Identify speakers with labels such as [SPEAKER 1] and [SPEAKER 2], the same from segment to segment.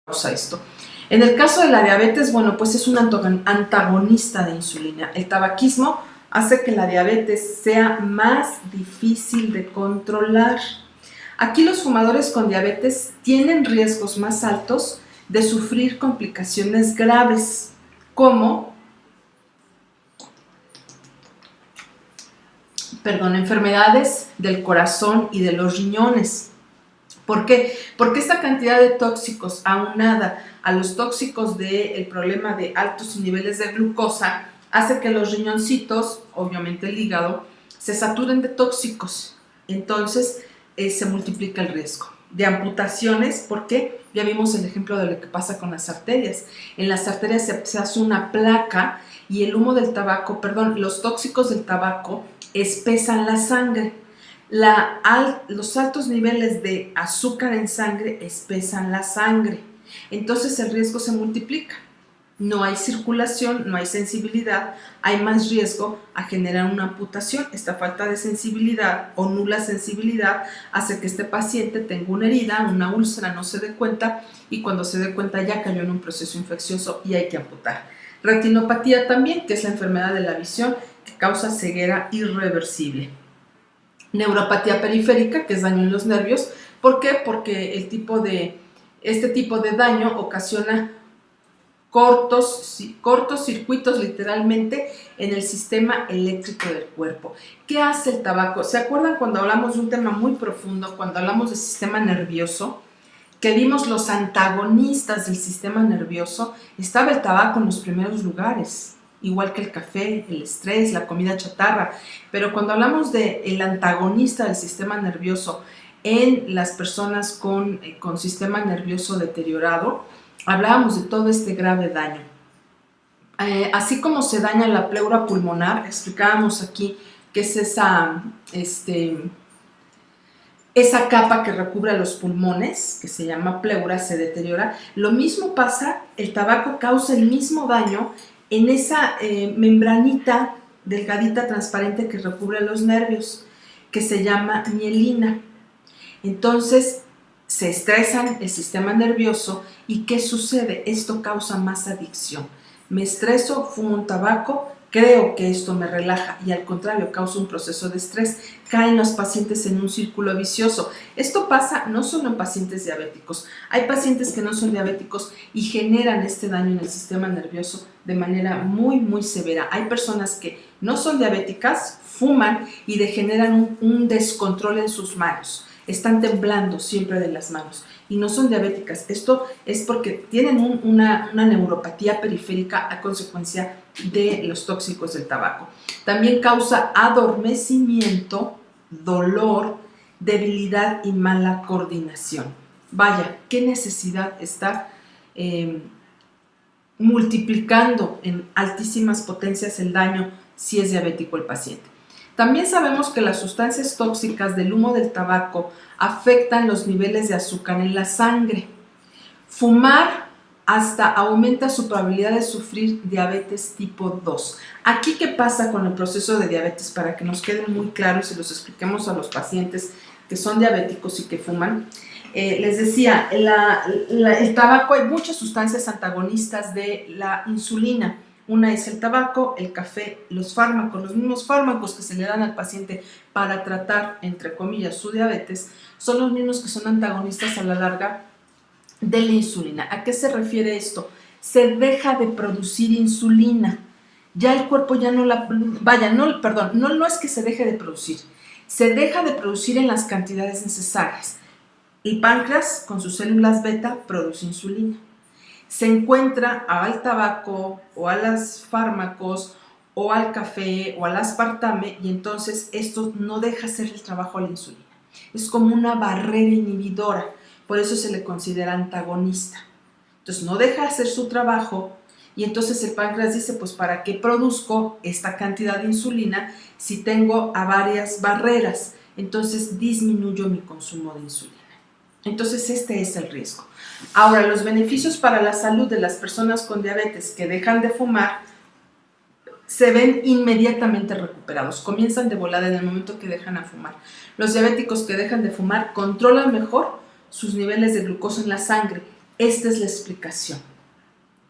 [SPEAKER 1] causa esto. En el caso de la diabetes, bueno, pues es un antagonista de insulina. El tabaquismo hace que la diabetes sea más difícil de controlar. Aquí los fumadores con diabetes tienen riesgos más altos de sufrir complicaciones graves, como enfermedades del corazón y de los riñones. ¿Por qué? Porque esta cantidad de tóxicos, aunada a los tóxicos del problema de altos niveles de glucosa, hace que los riñoncitos, obviamente el hígado, se saturen de tóxicos. Entonces se multiplica el riesgo de amputaciones. ¿Por qué? Ya vimos el ejemplo de lo que pasa con las arterias. En las arterias se hace una placa y el humo del tabaco, los tóxicos del tabaco espesan la sangre. Los altos niveles de azúcar en sangre espesan la sangre. Entonces el riesgo se multiplica. No hay circulación, no hay sensibilidad, hay más riesgo a generar una amputación. Esta falta de sensibilidad o nula sensibilidad hace que este paciente tenga una herida, una úlcera, no se dé cuenta, y cuando se dé cuenta ya cayó en un proceso infeccioso y hay que amputar. Retinopatía también, que es la enfermedad de la visión que causa ceguera irreversible. Neuropatía periférica, que es daño en los nervios. ¿Por qué? Porque este tipo de daño ocasiona cortocircuitos literalmente en el sistema eléctrico del cuerpo. ¿Qué hace el tabaco? ¿Se acuerdan cuando hablamos de un tema muy profundo, cuando hablamos del sistema nervioso, que vimos los antagonistas del sistema nervioso? Estaba el tabaco en los primeros lugares, igual que el café, el estrés, la comida chatarra. Pero cuando hablamos del antagonista del sistema nervioso en las personas con sistema nervioso deteriorado, hablábamos de todo este grave daño. Así como se daña la pleura pulmonar, explicábamos aquí que es esa capa que recubre a los pulmones, que se llama pleura, se deteriora. Lo mismo pasa, el tabaco causa el mismo daño en esa membranita delgadita, transparente, que recubre los nervios, que se llama mielina. Entonces se estresan el sistema nervioso y ¿qué sucede? Esto causa más adicción. Me estreso, fumo un tabaco, creo que esto me relaja y al contrario causa un proceso de estrés. Caen los pacientes en un círculo vicioso. Esto pasa no solo en pacientes diabéticos. Hay pacientes que no son diabéticos y generan este daño en el sistema nervioso de manera muy, muy severa. Hay personas que no son diabéticas, fuman y degeneran un descontrol en sus manos. Están temblando siempre de las manos y no son diabéticas. Esto es porque tienen una neuropatía periférica a consecuencia de los tóxicos del tabaco. También causa adormecimiento, dolor, debilidad y mala coordinación. Vaya, qué necesidad está multiplicando en altísimas potencias el daño si es diabético el paciente. También sabemos que las sustancias tóxicas del humo del tabaco afectan los niveles de azúcar en la sangre. Fumar hasta aumenta su probabilidad de sufrir diabetes tipo 2. Aquí, ¿qué pasa con el proceso de diabetes? Para que nos quede muy claro y se los expliquemos a los pacientes que son diabéticos y que fuman. Les decía, el tabaco, hay muchas sustancias antagonistas de la insulina. Una es el tabaco, el café, los fármacos, los mismos fármacos que se le dan al paciente para tratar, entre comillas, su diabetes, son los mismos que son antagonistas a la larga de la insulina. ¿A qué se refiere esto? Se deja de producir insulina. Ya el cuerpo ya no la... no es que se deje de producir. Se deja de producir en las cantidades necesarias. El páncreas, con sus células beta, produce insulina. Se encuentra al tabaco o a los fármacos o al café o al aspartame y entonces esto no deja hacer el trabajo a la insulina. Es como una barrera inhibidora, por eso se le considera antagonista. Entonces no deja hacer su trabajo y entonces el páncreas dice, pues ¿para qué produzco esta cantidad de insulina si tengo a varias barreras? Entonces disminuyo mi consumo de insulina. Entonces este es el riesgo. Ahora, los beneficios para la salud de las personas con diabetes que dejan de fumar se ven inmediatamente recuperados, comienzan de volada en el momento que dejan a fumar. Los diabéticos que dejan de fumar controlan mejor sus niveles de glucosa en la sangre, Esta es la explicación.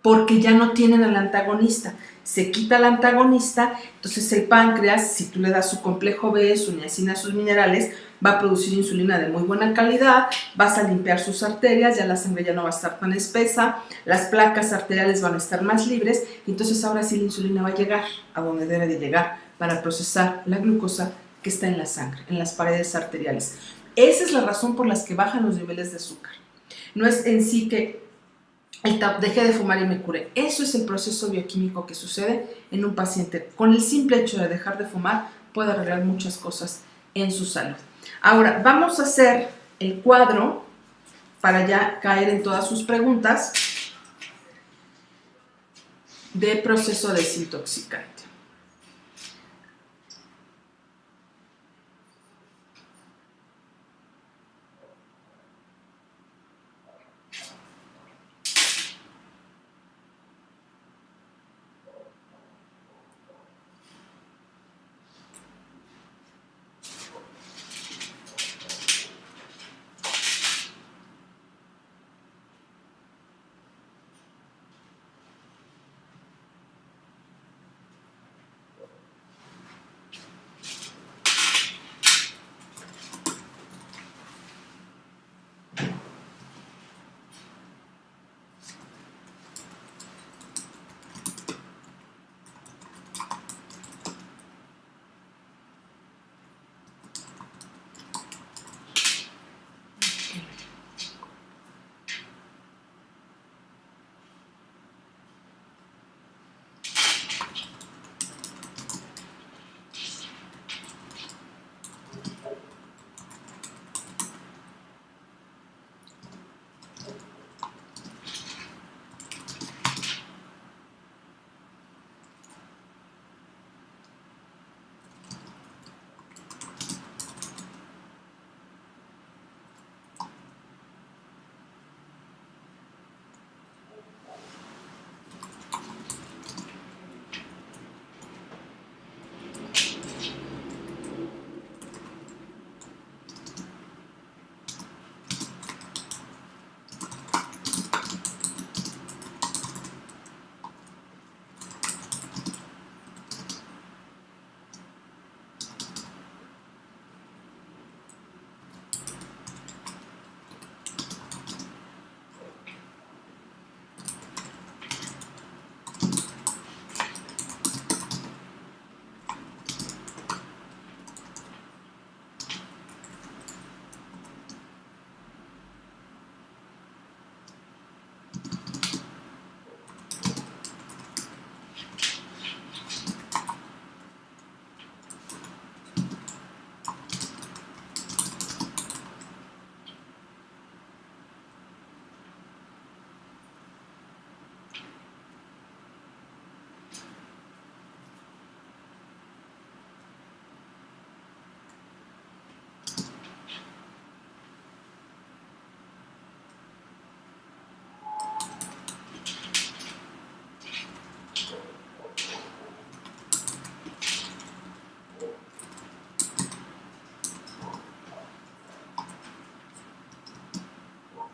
[SPEAKER 1] Porque ya no tienen al antagonista. Se quita el antagonista, entonces el páncreas, si tú le das su complejo B, su niacina, sus minerales, va a producir insulina de muy buena calidad, vas a limpiar sus arterias, ya la sangre ya no va a estar tan espesa, las placas arteriales van a estar más libres, y entonces ahora sí la insulina va a llegar a donde debe de llegar para procesar la glucosa que está en la sangre, en las paredes arteriales. Esa es la razón por la que bajan los niveles de azúcar. No es en sí que dejé de fumar y me curé. Eso es el proceso bioquímico que sucede en un paciente. Con el simple hecho de dejar de fumar puede arreglar muchas cosas en su salud. Ahora, vamos a hacer el cuadro para ya caer en todas sus preguntas de proceso desintoxicante.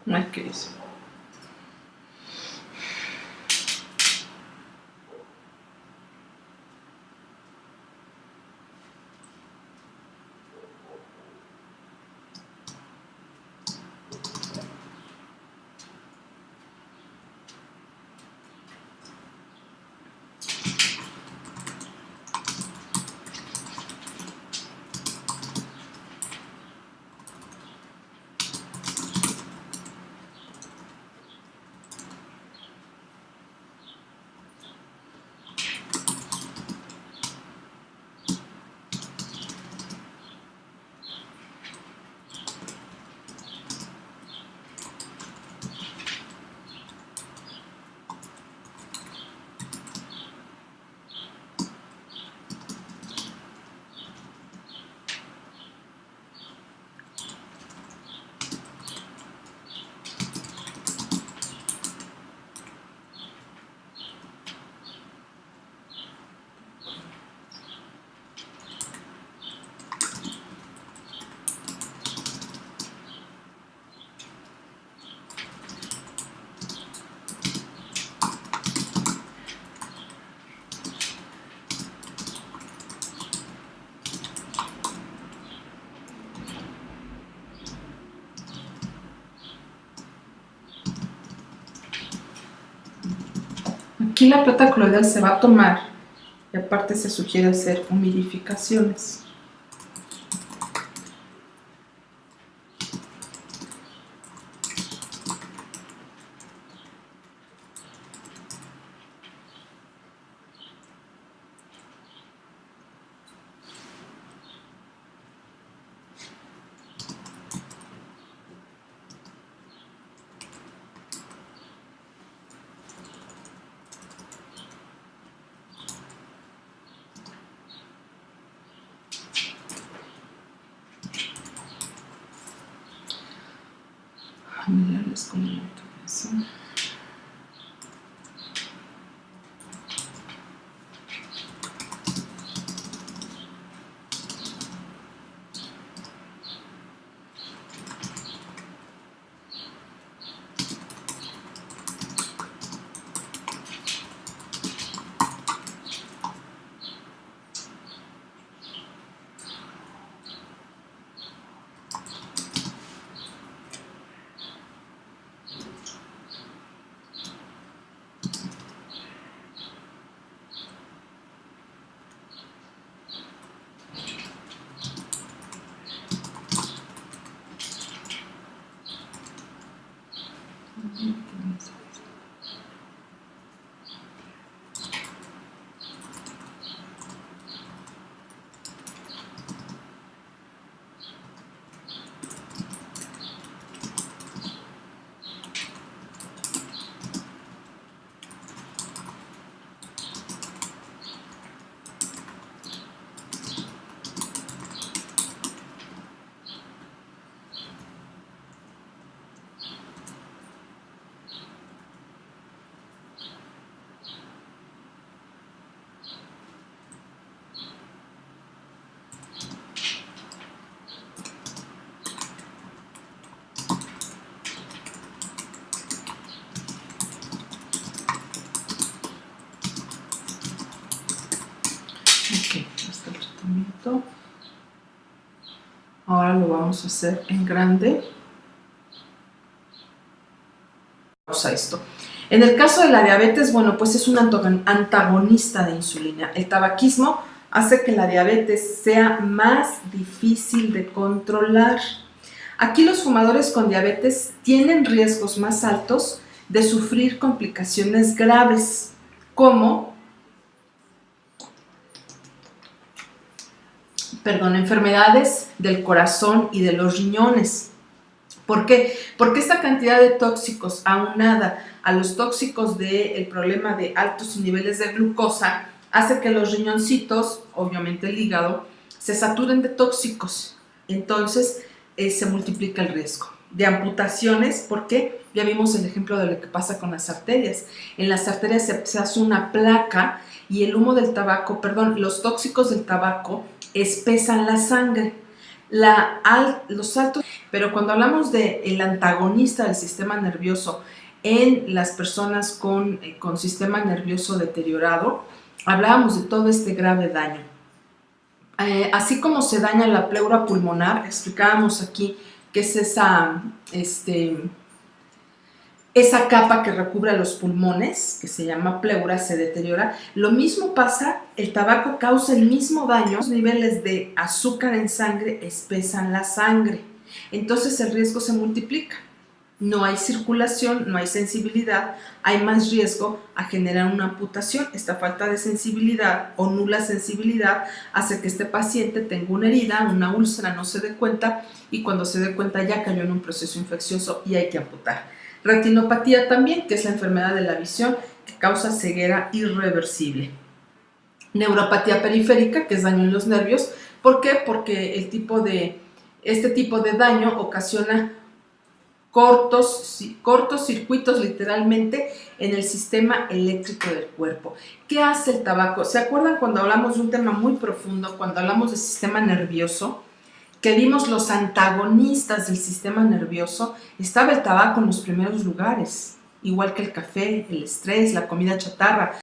[SPEAKER 1] No hay que eso. Aquí la plata coloidal se va a tomar y aparte se sugiere hacer humidificaciones. Mirarles con el eso. Ok, está el tratamiento. Ahora lo vamos a hacer en grande. Vamos a esto. En el caso de la diabetes, bueno, pues es un antagonista de insulina. El tabaquismo hace que la diabetes sea más difícil de controlar. Aquí los fumadores con diabetes tienen riesgos más altos de sufrir complicaciones graves, como enfermedades del corazón y de los riñones. ¿Por qué? Porque esta cantidad de tóxicos, aunada a los tóxicos del problema de altos niveles de glucosa, hace que los riñoncitos, obviamente el hígado, se saturen de tóxicos. Entonces se multiplica el riesgo de amputaciones, porque ya vimos el ejemplo de lo que pasa con las arterias. En las arterias se hace una placa y el humo del tabaco, los tóxicos del tabaco espesan la sangre. Los altos, pero cuando hablamos del antagonista del sistema nervioso en las personas con sistema nervioso deteriorado, hablábamos de todo este grave daño. Así como se daña la pleura pulmonar, explicábamos aquí que es esa capa que recubre a los pulmones, que se llama pleura, se deteriora. Lo mismo pasa, el tabaco causa el mismo daño. Los niveles de azúcar en sangre espesan la sangre, entonces el riesgo se multiplica. No hay circulación, no hay sensibilidad, hay más riesgo a generar una amputación. Esta falta de sensibilidad o nula sensibilidad hace que este paciente tenga una herida, una úlcera, no se dé cuenta, y cuando se dé cuenta ya cayó en un proceso infeccioso y hay que amputar. Retinopatía también, que es la enfermedad de la visión que causa ceguera irreversible. Neuropatía periférica, que es daño en los nervios. ¿Por qué? Porque este tipo de daño ocasiona cortocircuitos literalmente en el sistema eléctrico del cuerpo. ¿Qué hace el tabaco? ¿Se acuerdan cuando hablamos de un tema muy profundo, cuando hablamos del sistema nervioso, que vimos los antagonistas del sistema nervioso? Estaba el tabaco en los primeros lugares, igual que el café, el estrés, la comida chatarra.